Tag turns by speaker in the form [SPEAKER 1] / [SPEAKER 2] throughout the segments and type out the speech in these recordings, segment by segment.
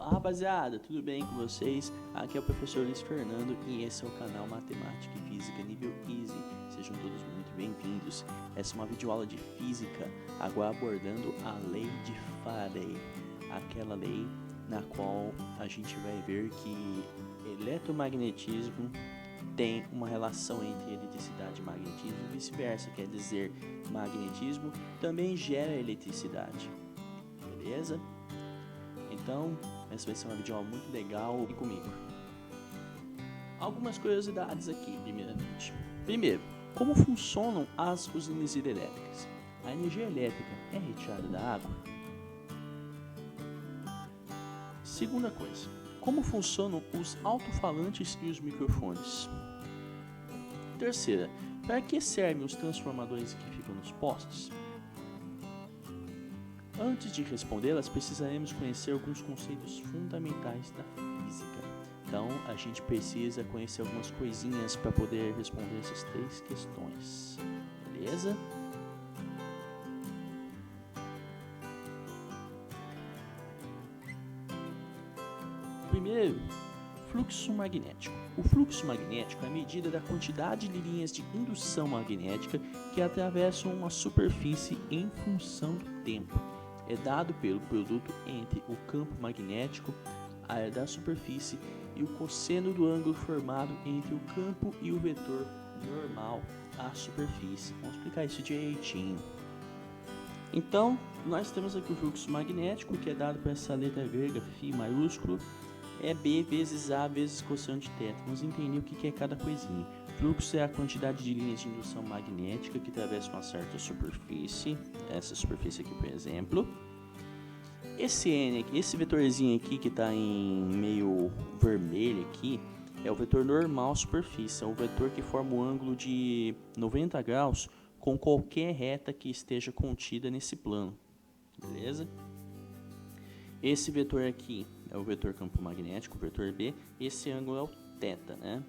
[SPEAKER 1] Fala rapaziada, tudo bem com vocês? Aqui é o professor Luiz Fernando e esse é o canal Matemática e Física Nível Easy. Sejam todos muito bem-vindos. Essa é uma videoaula de física, agora abordando a lei de Faraday, aquela lei na qual a gente vai ver que eletromagnetismo tem uma relação entre eletricidade e magnetismo e vice-versa, quer dizer, magnetismo também gera eletricidade, beleza? Então, essa vai ser uma videoaula muito legal e comigo. Algumas curiosidades aqui, primeiramente. Primeiro, como funcionam as usinas hidrelétricas? A energia elétrica é retirada da água? Segunda coisa, como funcionam os alto-falantes e os microfones? Terceira, para que servem os transformadores que ficam nos postes? Antes de respondê-las, precisaremos conhecer alguns conceitos fundamentais da física. Então, a gente precisa conhecer algumas coisinhas para poder responder essas três questões. Beleza? Primeiro, fluxo magnético. O fluxo magnético é a medida da quantidade de linhas de indução magnética que atravessam uma superfície em função do tempo. É dado pelo produto entre o campo magnético, a área da superfície, e o cosseno do ângulo formado entre o campo e o vetor normal à superfície. Vamos explicar isso direitinho. Então, nós temos aqui o fluxo magnético, que é dado por essa letra grega φ maiúsculo, é B vezes A vezes cosseno de θ. Vamos entender o que é cada coisinha. Fluxo é a quantidade de linhas de indução magnética que atravessam uma certa superfície, essa superfície aqui, por exemplo. Esse vetorzinho aqui que está em meio vermelho aqui, é o vetor normal superfície, é o vetor que forma o ângulo de 90 graus com qualquer reta que esteja contida nesse plano, beleza? Esse vetor aqui é o vetor campo magnético, o vetor B, esse ângulo é o θ, né?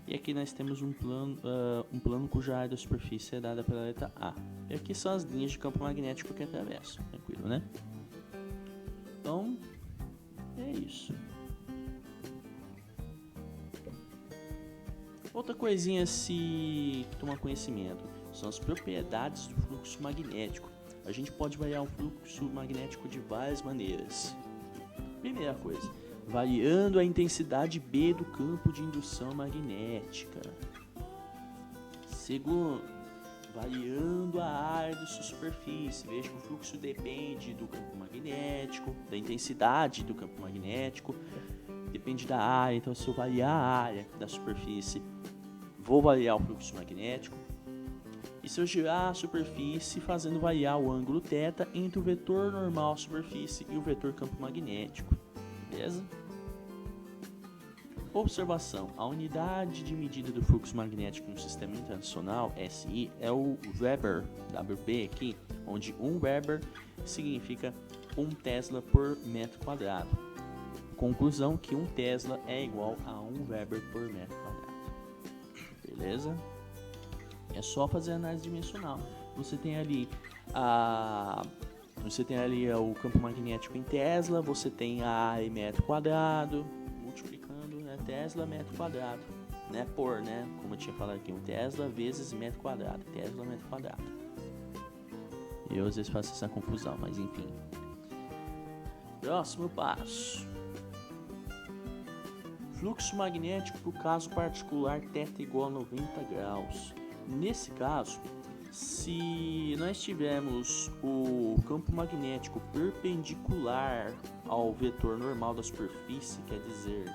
[SPEAKER 1] E aqui nós temos um plano cuja área da superfície é dada pela letra A. E aqui são as linhas de campo magnético que atravessam, tranquilo, né? Então, é isso. Outra coisinha a se tomar conhecimento são as propriedades do fluxo magnético. A gente pode variar o fluxo magnético de várias maneiras. Primeira coisa, variando a intensidade B do campo de indução magnética. Segundo, variando a área de sua superfície. Veja que o fluxo depende do campo magnético, da intensidade do campo magnético, depende da área. Então, se eu variar a área da superfície, vou variar o fluxo magnético. E se eu girar a superfície, fazendo variar o ângulo θ entre o vetor normal superfície e o vetor campo magnético. Beleza? Observação: a unidade de medida do fluxo magnético no sistema internacional, SI, é o Weber, WB aqui, onde 1 Weber significa 1 Tesla por metro quadrado. Conclusão que 1 Tesla é igual a 1 Weber por metro quadrado. Beleza? É só fazer análise dimensional. Você tem ali o campo magnético em Tesla, você tem a área em metro quadrado, multiplicando, né, Tesla metro quadrado, né, como eu tinha falado aqui, 1 Tesla vezes metro quadrado, Tesla metro quadrado. Eu às vezes faço essa confusão, mas enfim. Próximo passo. Fluxo magnético para o caso particular θ igual a 90 graus. Nesse caso, se nós tivermos o campo magnético perpendicular ao vetor normal da superfície, quer dizer,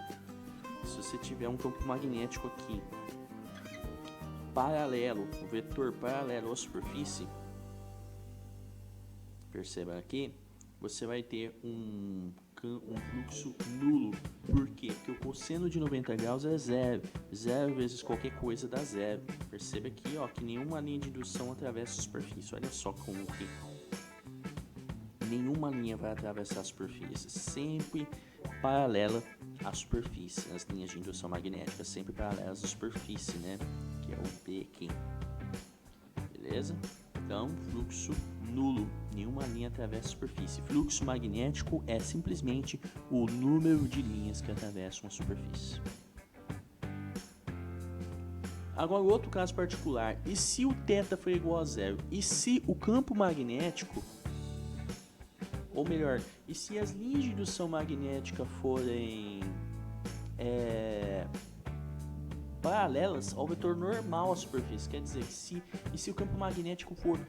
[SPEAKER 1] se você tiver um campo magnético aqui paralelo, o vetor paralelo à superfície, perceba aqui, você vai ter um fluxo nulo. Por quê? Porque o cosseno de 90 graus é zero. Zero vezes qualquer coisa dá zero. Perceba aqui, ó, que nenhuma linha de indução atravessa a superfície. Olha só como que nenhuma linha vai atravessar a superfície. Sempre paralela à superfície. As linhas de indução magnética sempre paralelas à superfície, né? Que é o B aqui. Beleza? Então, fluxo nulo, nenhuma linha atravessa a superfície. Fluxo magnético é simplesmente o número de linhas que atravessam a superfície. Agora, outro caso particular, e se o θ for igual a zero? E se o campo magnético, ou melhor, e se as linhas de indução magnética forem paralelas ao vetor normal à superfície? Quer dizer, que se o campo magnético for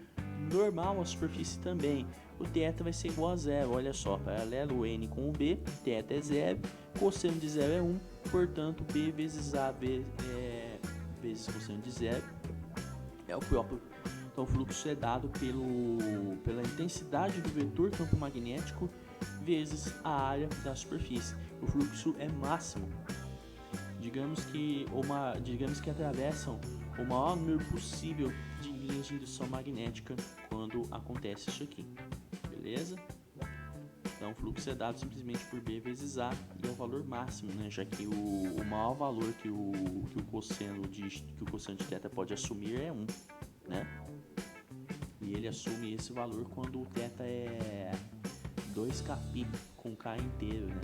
[SPEAKER 1] normal à superfície também, o θ vai ser igual a zero. Olha só, paralelo N com o B, θ é zero, cosseno de zero é 1, portanto B vezes A vezes cosseno de zero é o próprio. Então o fluxo é dado pela intensidade do vetor campo magnético vezes a área da superfície. O fluxo é máximo. Digamos que atravessam o maior número possível de linhas de indução magnética quando acontece isso aqui. Beleza? Então o fluxo é dado simplesmente por B vezes A e é o valor máximo, né? Já que o maior valor que o cosseno de θ pode assumir é 1, né? E ele assume esse valor quando o θ é 2kπ com K inteiro, né?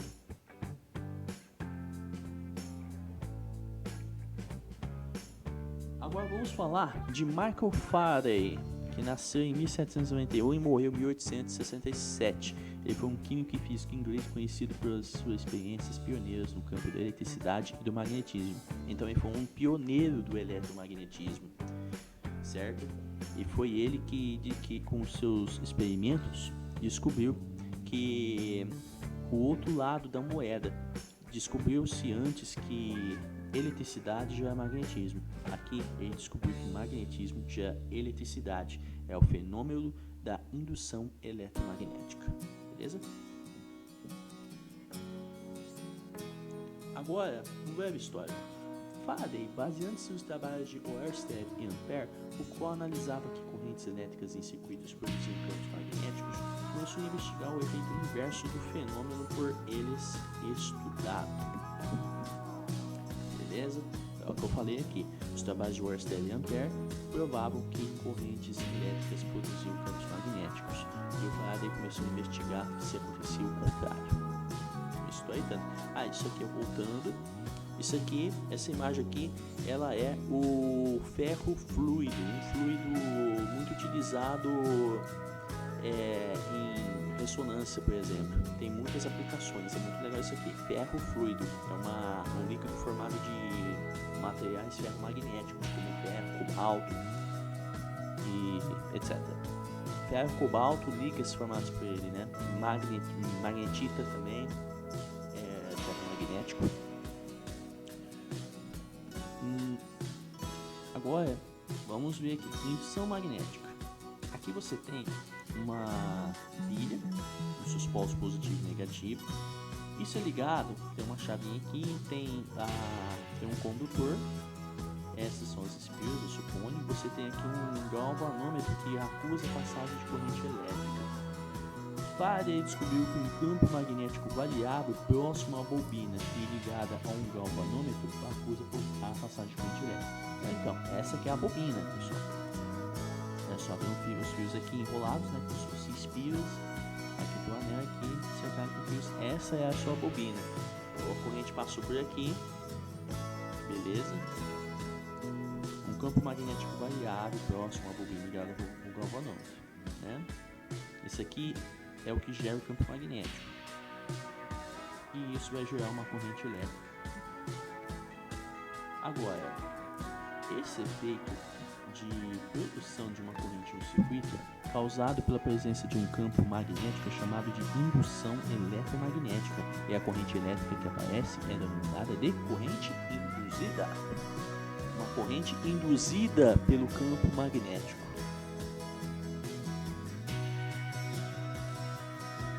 [SPEAKER 1] Agora vamos falar de Michael Faraday, que nasceu em 1791 e morreu em 1867. Ele foi um químico e físico inglês conhecido pelas suas experiências pioneiras no campo da eletricidade e do magnetismo. Então ele foi um pioneiro do eletromagnetismo, certo? E foi ele que com seus experimentos descobriu que o outro lado da moeda. Descobriu-se antes que eletricidade já é magnetismo. Aqui ele descobriu que magnetismo já é eletricidade. É o fenômeno da indução eletromagnética. Beleza? Agora, uma breve história. Faraday, baseando-se nos trabalhos de Oersted e Ampère, o qual analisava que correntes elétricas em circuitos produziam campos magnéticos, começou a investigar o efeito inverso do fenômeno por eles estudado. Beleza? É o que eu falei aqui. Os trabalhos de Oersted e Ampère provavam que correntes elétricas produziam campos magnéticos. E o Faraday começou a investigar se acontecia o contrário. Estou aí, tá? Isso aqui é voltando. Isso aqui, essa imagem aqui, ela é o ferro fluido, um fluido muito utilizado em ressonância, por exemplo. Tem muitas aplicações, é muito legal isso aqui. Ferro fluido é um líquido formado de materiais ferromagnéticos, como ferro, cobalto e etc. Ferro e cobalto, líquidos formados por ele, né? Magnetita também é ferromagnético. Agora, vamos ver aqui, indução magnética. Aqui você tem uma pilha, os seus polos positivo e negativo. Isso é ligado, tem uma chavinha aqui, tem um condutor. Essas são as espiras, eu suponho. Você tem aqui um galvanômetro que acusa a passagem de corrente elétrica. Faraday descobriu que um campo magnético variável próximo à bobina e ligada a um galvanômetro acusa a passagem de corrente elétrica. Então, essa aqui é a bobina, pessoal. É só ter os fios aqui enrolados, né, com suas espiras. Aqui do anel aqui, cercado com fios. Essa é a sua bobina. A corrente passou por aqui. Beleza? Um campo magnético variável próximo à bobina ligada ao galvanômetro, né? Esse aqui é o que gera o campo magnético. E isso vai gerar uma corrente elétrica. Agora, esse efeito de produção de uma corrente no circuito, causado pela presença de um campo magnético, é chamado de indução eletromagnética. E a corrente elétrica que aparece é denominada de corrente induzida. Uma corrente induzida pelo campo magnético.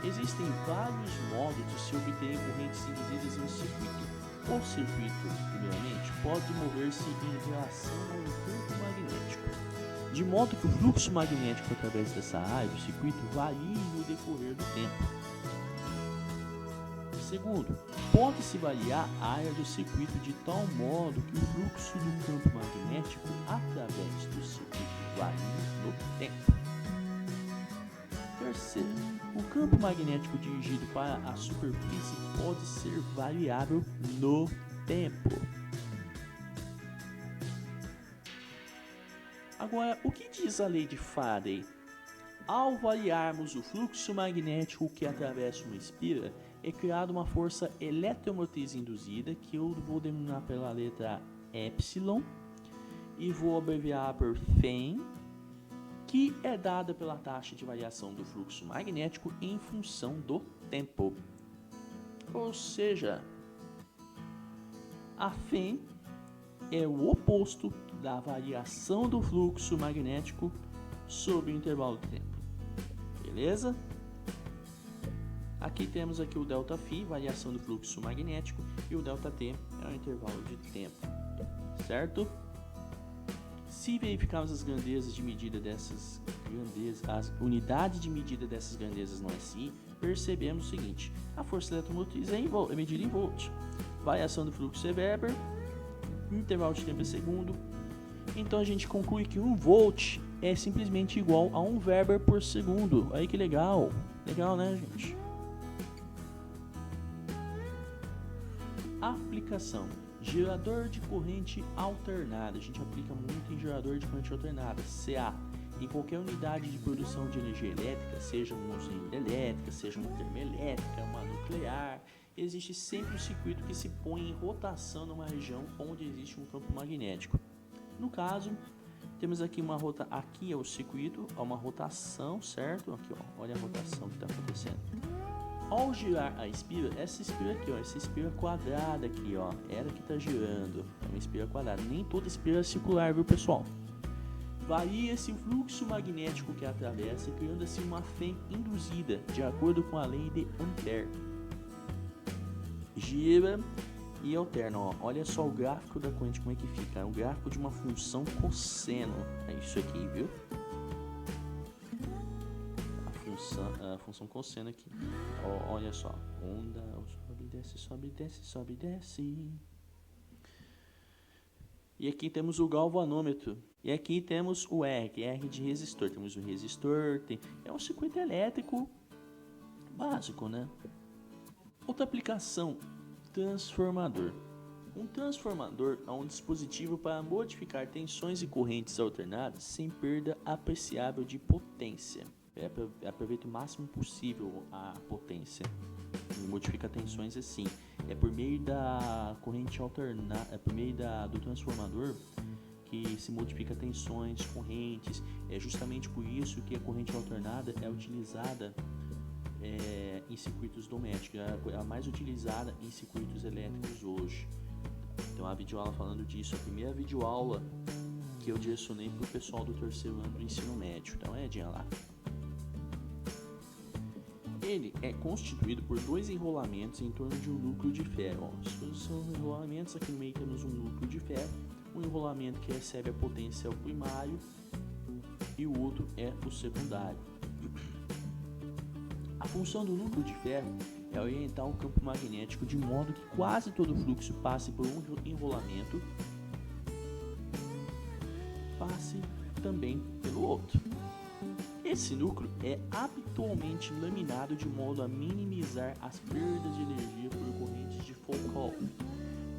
[SPEAKER 1] Existem vários modos de se obter correntes induzidas em um circuito. O circuito, primeiramente, pode mover-se em relação ao campo magnético, de modo que o fluxo magnético através dessa área do circuito varie no decorrer do tempo. Segundo, pode-se variar a área do circuito de tal modo que o fluxo do campo magnético através do circuito varia no tempo. Terceiro, o campo magnético dirigido para a superfície pode ser variável no tempo. Agora, o que diz a lei de Faraday? Ao variarmos o fluxo magnético que atravessa uma espira, é criada uma força eletromotriz induzida, que eu vou denominar pela letra Epsilon, e vou abreviar por Φ, que é dada pela taxa de variação do fluxo magnético em função do tempo. Ou seja, a Φ é o oposto da variação do fluxo magnético sobre o intervalo de tempo. Beleza? Aqui temos aqui o ΔΦ, variação do fluxo magnético, e o ΔT é o intervalo de tempo. Certo? Se verificarmos as grandezas de medida dessas grandezas, as unidades de medida dessas grandezas no SI, percebemos o seguinte: a força eletromotriz é medida em volt, variação do fluxo é Weber, intervalo de tempo é segundo. Então a gente conclui que 1 volt é simplesmente igual a 1 Weber por segundo. Aí que legal! Legal, né, gente? Aplicação: gerador de corrente alternada. A gente aplica muito em gerador de corrente alternada, CA, em qualquer unidade de produção de energia elétrica, seja uma usina hidrelétrica, seja uma termoelétrica, uma nuclear. Existe sempre um circuito que se põe em rotação numa região onde existe um campo magnético. No caso, temos aqui aqui é o circuito, é uma rotação, certo? Aqui, ó, olha a rotação que está acontecendo. Ao girar a espira, essa espira aqui, ó, essa espira quadrada aqui, ó, ela que está girando, é uma espira quadrada. Nem toda espira é circular, viu, pessoal? Varia-se o fluxo magnético que atravessa, criando-se uma Φ induzida, de acordo com a lei de Ampère. Gira e alterna, ó. Olha só o gráfico da corrente, como é que fica. É o gráfico de uma função cosseno. É isso aqui, viu? A função cosseno aqui. Ó, olha só. Onda, sobe, desce, sobe, desce, sobe, desce. E aqui temos o galvanômetro. E aqui temos o R, que é R de resistor. Temos o resistor. É um circuito elétrico básico, né? Outra aplicação: transformador. Um transformador é um dispositivo para modificar tensões e correntes alternadas sem perda apreciável de potência. Aproveita o máximo possível a potência. Modifica tensões assim. É por meio da corrente alternada, é por meio do transformador que se modifica tensões, correntes. É justamente por isso que a corrente alternada é utilizada em circuitos domésticos, é a mais utilizada em circuitos elétricos hoje. Tem uma videoaula falando disso, a primeira videoaula que eu direcionei para o pessoal do terceiro ano do ensino médio. Então é lá. Ele é constituído por dois enrolamentos em torno de um núcleo de ferro. São enrolamentos, aqui no meio temos um núcleo de ferro, um enrolamento que recebe a potência é o primário e o outro é o secundário. A função do núcleo de ferro é orientar o campo magnético de modo que quase todo o fluxo passe por um enrolamento, passe também pelo outro. Esse núcleo é habitualmente laminado de modo a minimizar as perdas de energia por correntes de Foucault,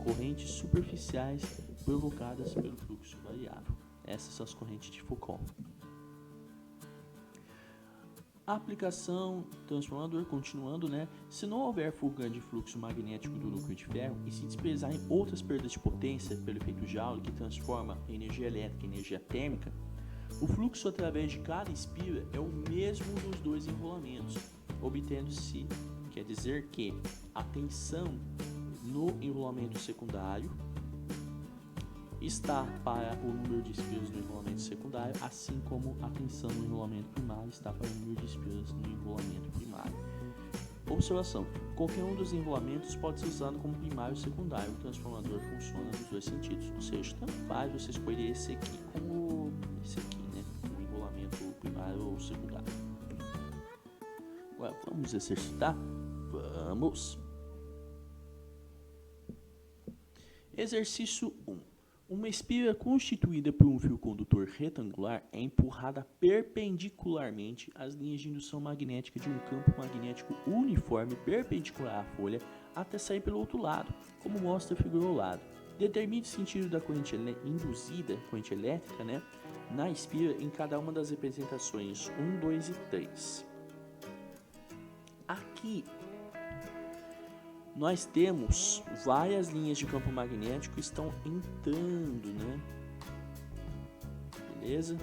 [SPEAKER 1] correntes superficiais provocadas pelo fluxo variável. Essas são as correntes de Foucault. A aplicação transformador, continuando, né? Se não houver fuga de fluxo magnético do núcleo de ferro e se desprezarem outras perdas de potência pelo efeito Joule, que transforma energia elétrica em energia térmica, o fluxo através de cada espira é o mesmo nos dois enrolamentos, obtendo-se, quer dizer que a tensão no enrolamento secundário está para o número de espiras no enrolamento secundário, assim como a tensão no enrolamento primário está para o número de espiras no enrolamento primário. Observação: qualquer um dos enrolamentos pode ser usado como primário ou secundário. O transformador funciona nos dois sentidos, ou seja, tanto faz você escolher esse aqui como esse aqui, né? O enrolamento primário ou secundário. Agora, vamos exercitar? Vamos! Exercício 1. Uma espira constituída por um fio condutor retangular é empurrada perpendicularmente às linhas de indução magnética de um campo magnético uniforme perpendicular à folha até sair pelo outro lado, como mostra a figura ao lado. Determine o sentido da corrente induzida, corrente elétrica, na espira em cada uma das representações 1, 2 e 3. Aqui nós temos várias linhas de campo magnético que estão entrando, Beleza?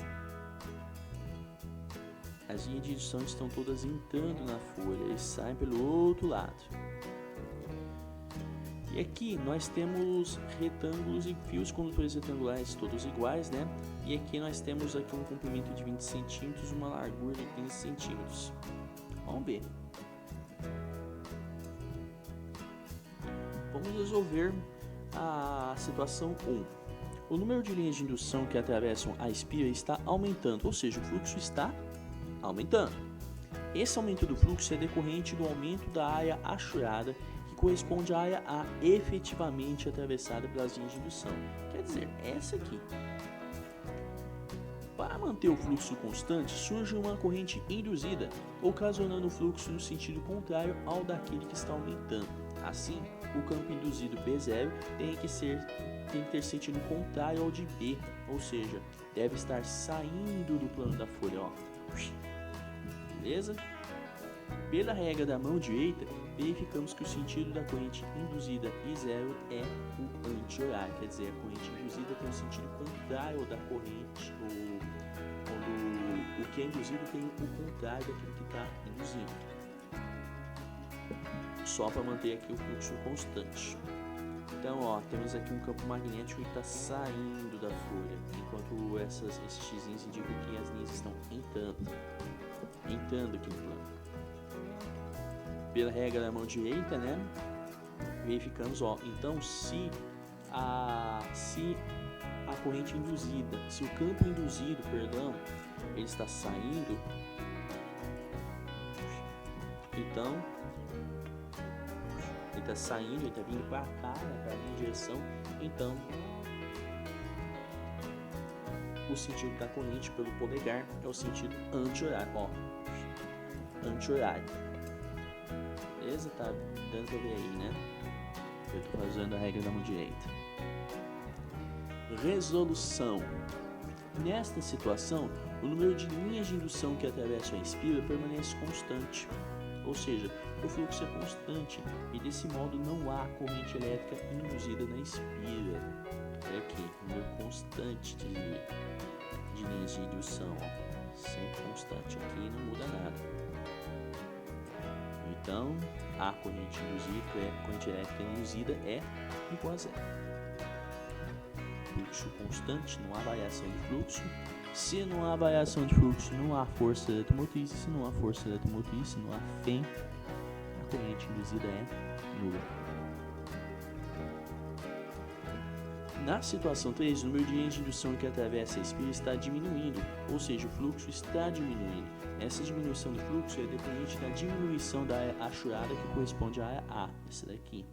[SPEAKER 1] As linhas de indução estão todas entrando na folha e saem pelo outro lado. E aqui nós temos retângulos e fios condutores retangulares todos iguais, E aqui nós temos aqui um comprimento de 20 centímetros, uma largura de 15 centímetros. Vamos ver. Vamos resolver a situação 1. O número de linhas de indução que atravessam a espira está aumentando, ou seja, o fluxo está aumentando. Esse aumento do fluxo é decorrente do aumento da área achurada, que corresponde à área A efetivamente atravessada pelas linhas de indução. Quer dizer, essa aqui. Para manter o fluxo constante, surge uma corrente induzida, ocasionando o fluxo no sentido contrário ao daquele que está aumentando. Assim, o campo induzido B0 tem que ter sentido contrário ao de B, ou seja, deve estar saindo do plano da folha, Beleza? Pela regra da mão direita, verificamos que o sentido da corrente induzida I0 é o anti-horário, quer dizer, a corrente induzida tem um sentido contrário ao da corrente, quando o que é induzido tem o contrário daquilo que está induzindo. Só para manter aqui o fluxo constante. Então, temos aqui um campo magnético que está saindo da folha, enquanto esses x's indicam que as linhas estão entrando aqui no plano. Pela regra da mão direita, verificamos, então se a corrente induzida, se o campo induzido, ele está saindo, então ele está saindo, ele está vindo para cá, para a minha direção, então o sentido da corrente pelo polegar é o sentido anti-horário, anti-horário. Beleza? Tá dando pra ver aí, Eu tô fazendo a regra da mão direita. Resolução. Nesta situação, o número de linhas de indução que atravessam a espira permanece constante, ou seja, o fluxo é constante e desse modo não há corrente elétrica induzida na espira. Olha aqui, número constante de linhas de indução, sempre constante, aqui não muda nada. Então, a corrente induzida, a corrente elétrica induzida é igual a zero. Fluxo constante, não há variação de fluxo. Se não há variação de fluxo, não há força eletromotriz. Se não há força eletromotriz, se não há fém, a corrente induzida é nula. Na situação 3, o número de linhas de indução que atravessa a espira está diminuindo, ou seja, o fluxo está diminuindo. Essa diminuição do fluxo é dependente da diminuição da área achurada, que corresponde à área A, essa daqui,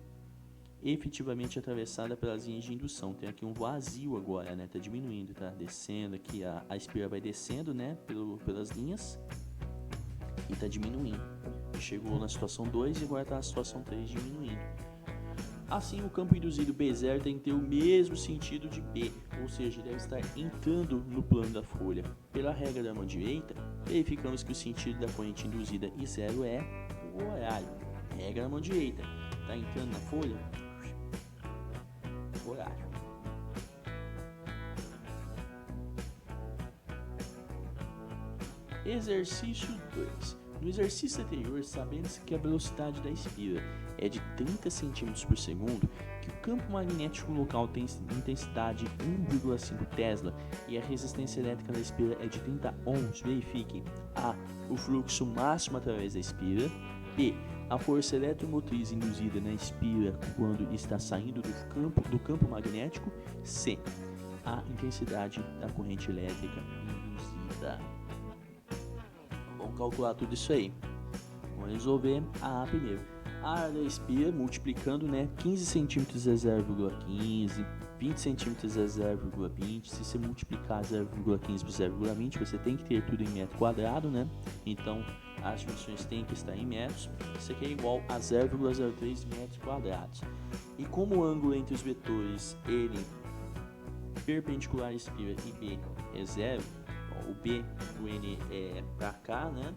[SPEAKER 1] efetivamente atravessada pelas linhas de indução. Tem aqui um vazio agora, está diminuindo, tá descendo aqui, a espira vai descendo, pelas linhas e está diminuindo. Chegou na situação 2 e agora está na situação 3 diminuindo. Assim, o campo induzido B0 tem que ter o mesmo sentido de B, ou seja, deve estar entrando no plano da folha. Pela regra da mão direita, verificamos que o sentido da corrente induzida I0 é o horário. Regra da mão direita, está entrando na folha, horário. Exercício 2. No exercício anterior, sabendo-se que a velocidade da espira é de 30 cm por segundo, que o campo magnético local tem intensidade 1,5 Tesla e a resistência elétrica da espira é de 30 ohms, verifiquem: A. O fluxo máximo através da espira. B. A força eletromotriz induzida na espira quando está saindo do campo magnético. C. A intensidade da corrente elétrica induzida. Vamos calcular tudo isso aí. Vamos resolver a A primeiro. A área da espira, multiplicando, né? 15 centímetros é 0,15, 20 centímetros é 0,20. Se você multiplicar 0,15 por 0,20, você tem que ter tudo em metro quadrado, né? Então, as dimensões têm que estar em metros. Isso aqui é igual a 0,03 metros quadrados. E como o ângulo entre os vetores, ele perpendicular à espira e B é 0, o B do N é para cá, né?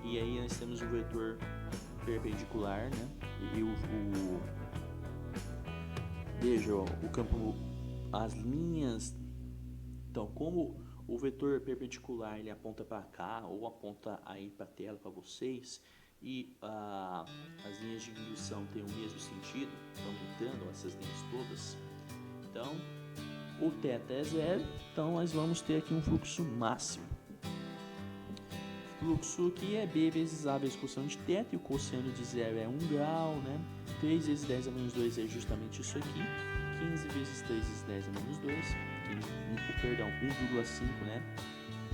[SPEAKER 1] E aí nós temos o vetor perpendicular, né? E veja, ó, o campo, as linhas. Então, como o vetor perpendicular ele aponta para cá ou aponta aí para a tela para vocês, e as linhas de indução têm o mesmo sentido, estão juntando essas linhas todas. Então, o θ é 0, então nós vamos ter aqui um fluxo máximo. Fluxo que é B vezes A vezes cosseno de θ, e o cosseno de 0 é 1 grau, né? 3 vezes 10 a menos 2 é justamente isso aqui. 15 vezes 3 vezes 10 a menos 2, perdão, 1,5, né?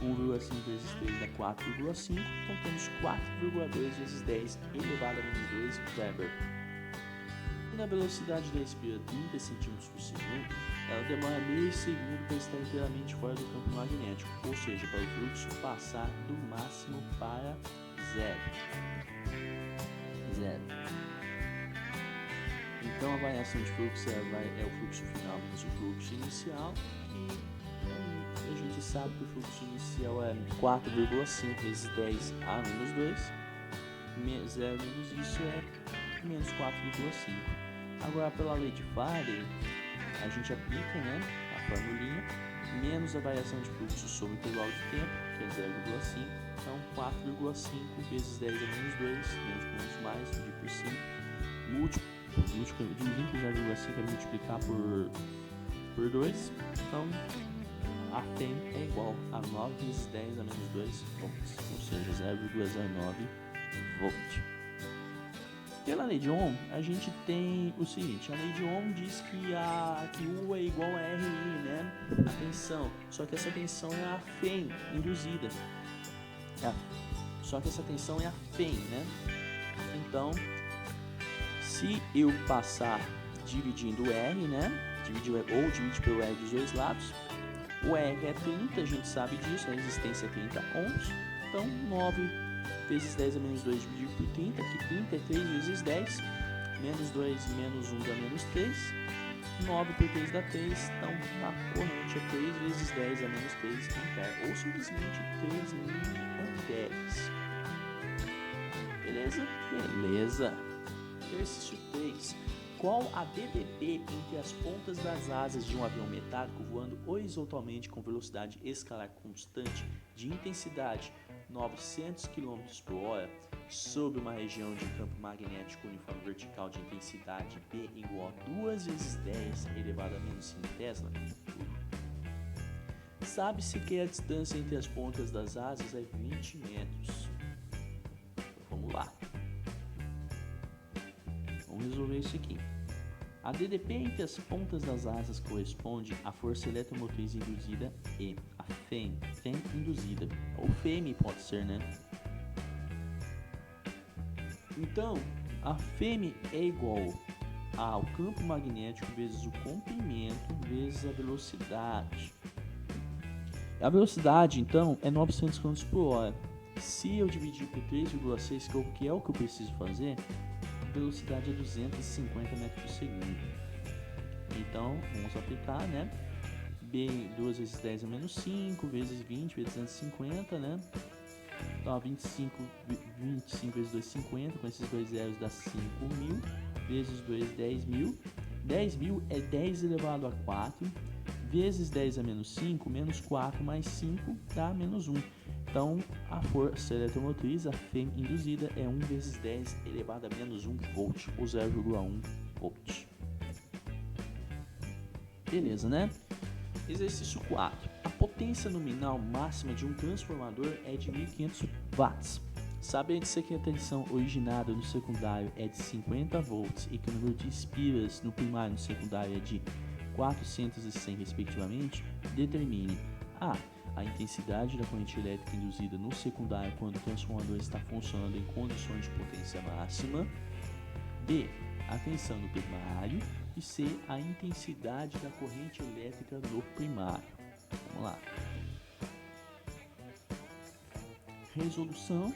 [SPEAKER 1] 1,5 vezes 3 dá 4,5, então temos 4,2 vezes 10 elevado a menos 2 Weber. Na velocidade da espira 30 cm por segundo, ela demora meio segundo para estar inteiramente fora do campo magnético, ou seja, para o fluxo passar do máximo para zero. Então a variação de fluxo é o fluxo final menos o fluxo inicial, e a gente sabe que o fluxo inicial é 4,5 vezes 10 a menos 2, 0 menos isso é menos 4,5. Agora, pela lei de Faraday, a gente aplica, né, a formulinha, menos a variação de fluxo sobre o intervalo de tempo, que é 0,5. Então, 4,5 vezes 10 a menos 2, menos com menos mais, dividir por 5. Dividir por 0,5 é multiplicar por 2. Então, a FEM é igual a 9 vezes 10 a menos 2 volts, ou seja, 0,09 volt. Pela lei de Ohm, a gente tem o seguinte: a lei de Ohm diz que U é igual a RI, né? A tensão. Só que essa tensão é a FEM induzida. Só que essa tensão é a FEM, né? Então, se eu passar dividindo o R, né? Dividir pelo R dos dois lados, o R é 30, a gente sabe disso, a resistência é 30 ohms. Então, 9 vezes 10 a menos 2 dividido por 30, que 30 é 3 vezes 10, menos 2 menos 1 dá menos 3, 9 por 3 dá 3, então a corrente é 3 vezes 10 a menos 3 ampere, ou simplesmente 3.000 amperes. Beleza? Beleza. Exercício 3. Qual a DDP entre as pontas das asas de um avião metálico voando horizontalmente com velocidade escalar constante de intensidade 900 km por hora sobre uma região de campo magnético uniforme vertical de intensidade B igual a 2 vezes 10 elevado a menos 5 Tesla? Sabe-se que a distância entre as pontas das asas é 20 metros. Então, vamos lá. Vamos resolver isso aqui. A DDP entre as pontas das asas corresponde à força eletromotriz induzida e a FEM induzida, ou FEM pode ser, né? Então, a FEM é igual ao campo magnético vezes o comprimento vezes a velocidade. A velocidade, então, é 900 km por hora. Se eu dividir por 3,6, que é o que eu preciso fazer, a velocidade é 250 metros por segundo. Então, vamos aplicar, né? B 2 vezes 10 a menos 5, vezes 20, vezes 250, né? Então, 25 vezes 2, 50, com esses dois zeros dá 5.000, vezes 2, 10.000. 10.000 é 10 elevado a 4, vezes 10 a menos 5, menos 4 mais 5 dá menos 1. Então, a força eletromotriz, a FEM induzida, é 1 vezes 10 elevado a menos 1 volt, ou 0,1 volt. Beleza, né? Exercício 4. A potência nominal máxima de um transformador é de 1.500 watts. Sabendo-se que a tensão originada no secundário é de 50 volts e que o número de espiras no primário e no secundário é de 400 e 100 respectivamente, determine a. a intensidade da corrente elétrica induzida no secundário quando o transformador está funcionando em condições de potência máxima. B, a tensão no primário. E C, a intensidade da corrente elétrica no primário. Vamos lá. Resolução.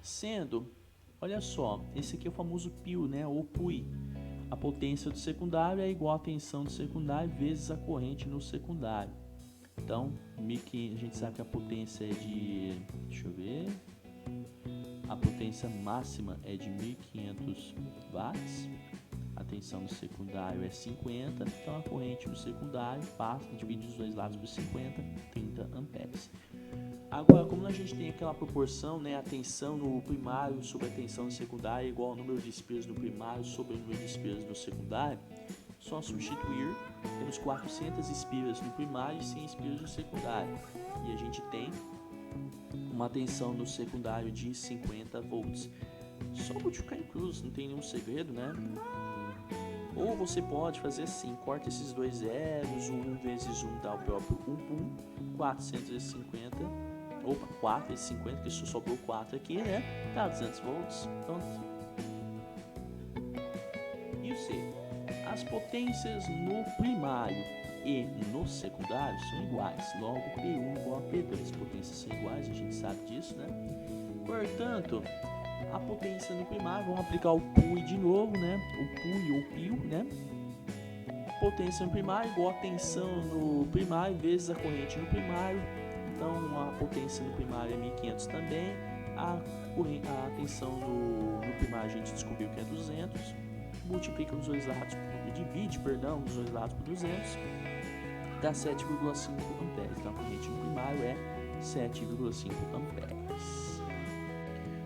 [SPEAKER 1] Sendo, olha só, esse aqui é o famoso PIO, né, ou PUI. A potência do secundário é igual à tensão do secundário vezes a corrente no secundário. Então, a gente sabe que a potência é de, deixa eu ver, a potência máxima é de 1500 watts, a tensão do secundário é 50, então a corrente do secundário passa, divide os dois lados por 50, 30 amperes. Agora, como a gente tem aquela proporção, né, a tensão no primário sobre a tensão no secundário é igual ao número de espiras no primário sobre o número de espiras no secundário, só substituir, temos 400 espiras no primário e 100 espiras no secundário. E a gente tem uma tensão no secundário de 50 volts. Só multiplicar em cruz, não tem nenhum segredo, né? Ou você pode fazer assim, corta esses dois zeros, 1 vezes 1 dá o próprio 1, 450, 450, que só sobrou 4 aqui, né? Dá 200 volts, pronto. E o C? As potências no primário e no secundário são iguais, logo P1 igual a P2. As potências são iguais, a gente sabe disso, né? Portanto, a potência no primário, vamos aplicar o PUI de novo, né? O PUI ou PIO, né? Potência no primário igual a tensão no primário vezes a corrente no primário. Então, a potência no primário é 1500 também. A tensão no primário a gente descobriu que é 200. Multiplica os dois lados, divide os dois lados por 200, dá 7,5 amperes. Então a corrente no primário é 7,5 amperes.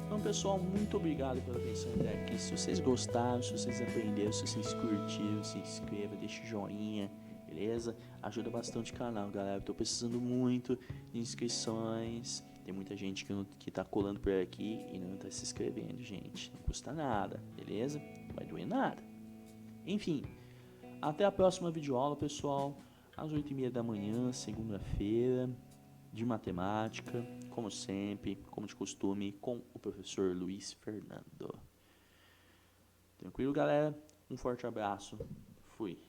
[SPEAKER 1] Então, pessoal, muito obrigado pela atenção até aqui. Se vocês gostaram, se vocês aprenderam, se vocês curtiram, se inscreva, deixe joinha, beleza? Ajuda bastante o canal, galera. Tô precisando muito de inscrições. Tem muita gente que tá colando por aqui e não tá se inscrevendo, gente. Não custa nada, beleza? Não vai doer nada. Enfim, até a próxima videoaula, pessoal. Às 8h30 da manhã, segunda-feira, de matemática, como sempre, como de costume, com o professor Luiz Fernando. Tranquilo, galera? Um forte abraço. Fui.